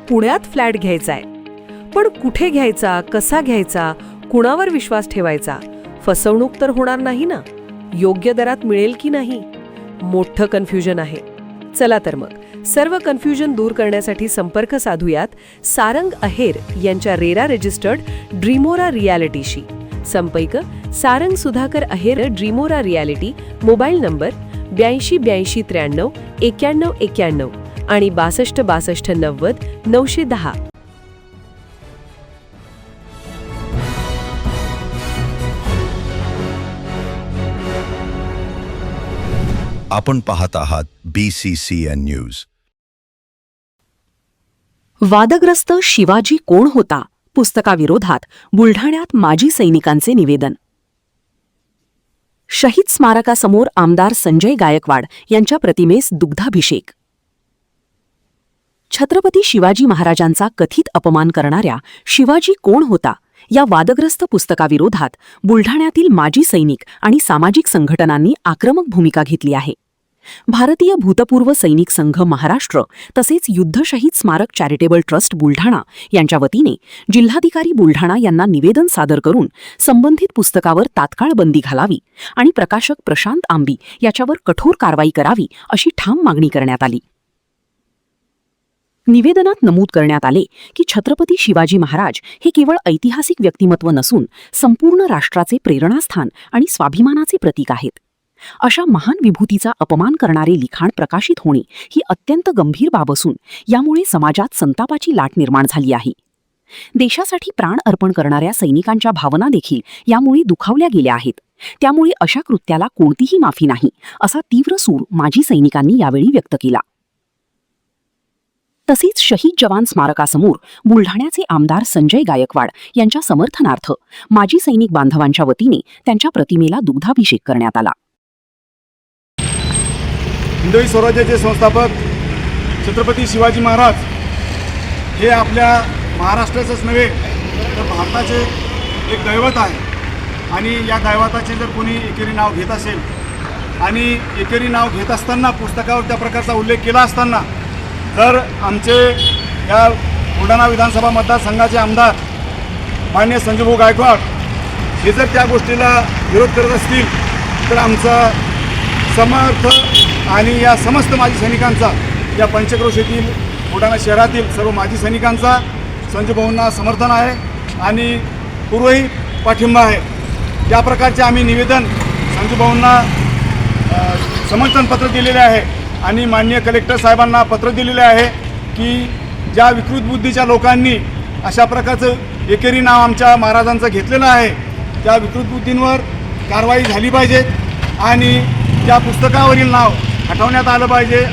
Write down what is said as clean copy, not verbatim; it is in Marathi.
पुण्यात फ्लॅट घ्यायचा आहे. पण कुठे घ्यायचा, कसा घ्यायचा, कुणावर विश्वास ठेवायचा? फसवणूक तर होणार नाही ना? योग्य दरात मिळेल की नाही? मोठं कन्फ्युजन आहे. चला तर मग सर्व कन्फ्युजन दूर करण्यासाठी संपर्क साधूयात सारंग अहेर यांच्या रेरा रजिस्टर्ड ड्रीमोरा रियालिटीशी. संपर्क सारंग सुधाकर अहेर, ड्रीमोरा रियालिटी. मोबाईल नंबर 82 83 93 91 91 आणि 62 62 90 910. आपण पाहत आहात BCCN न्यूज. वादग्रस्त शिवाजी कोण होता पुस्तकाविरोधात बुलढाण्यात माजी सैनिकांचे निवेदन. शहीद स्मारकासमोर आमदार संजय गायकवाड यांच्या प्रतिमेस दुग्धाभिषेक. छत्रपती शिवाजी महाराजांचा कथित अपमान करणाऱ्या शिवाजी कोण होता या वादग्रस्त पुस्तकाविरोधात बुलढाण्यातील माजी सैनिक आणि सामाजिक संघटनांनी आक्रमक भूमिका घेतली आहे. भारतीय भूतपूर्व सैनिक संघ महाराष्ट्र तसेच युद्ध शहीद स्मारक चॅरिटेबल ट्रस्ट बुलढाणा यांच्या वतीने जिल्हाधिकारी बुलढाणा यांना निवेदन सादर करून संबंधित पुस्तकावर तात्काळ बंदी घालावी आणि प्रकाशक प्रशांत आंबी याच्यावर कठोर कारवाई करावी अशी ठाम मागणी करण्यात आली. निवेदनात नमूद करण्यात आले की छत्रपती शिवाजी महाराज हे केवळ ऐतिहासिक व्यक्तिमत्व नसून संपूर्ण राष्ट्राचे प्रेरणास्थान आणि स्वाभिमानाचे प्रतीक आहेत. अशा महान विभूतीचा अपमान करणारे लिखाण प्रकाशित होणे ही अत्यंत गंभीर बाब असून यामुळे समाजात संतापाची लाट निर्माण झाली आहे. देशासाठी प्राण अर्पण करणाऱ्या सैनिकांच्या भावना देखील यामुळे दुखावल्या गेल्या आहेत. त्यामुळे अशा कृत्याला कोणतीही माफी नाही असा तीव्र सूर माजी सैनिकांनी यावेळी व्यक्त केला. तसेच शहीद जवान स्मारकासमोर बुलढाण्याचे आमदार संजय गायकवाड यांच्या समर्थनार्थ माजी सैनिक बांधवांच्या वतीने त्यांच्या प्रतिमेला दुग्धाभिषेक करण्यात आला. हिंदवी स्वराज्याचे संस्थापक छत्रपती शिवाजी महाराज हे आपल्या महाराष्ट्राचंच नव्हे तर भारताचे एक दैवत आहे. आणि या दैवताचे जर कोणी एकेरी नाव घेत असेल आणि एकेरी नाव घेत असताना पुस्तकावर त्या प्रकारचा उल्लेख केला असताना जर आमचे या बुलढाणा विधानसभा मतदारसंघाचे आमदार माननीय संजयभाऊ गायकवाड हे जर त्या गोष्टीला विरोध करत असतील तर आमचा समर्थ आणि या समस्त माजी सैनिकांचा, या पंचक्रोशीतील बुलढाणा शहरातील सर्व माजी सैनिकांचा संजयभाऊंना समर्थन आहे आणि पूर्वही पाठिंबा आहे. या प्रकारचे आम्ही निवेदन संजयभाऊंना समर्थनपत्र दिलेले आहे आणि माननीय कलेक्टर साहेबांना पत्र दिलेले आहे की ज्या विकृत बुद्धीच्या लोकांनी अशा प्रकारचं एकेरी नाव आमच्या महाराजांचं घेतलेलं आहे त्या विकृत बुद्धींवर कारवाई झाली पाहिजे आणि त्या पुस्तकावरील नाव हटवण्यात आलं पाहिजे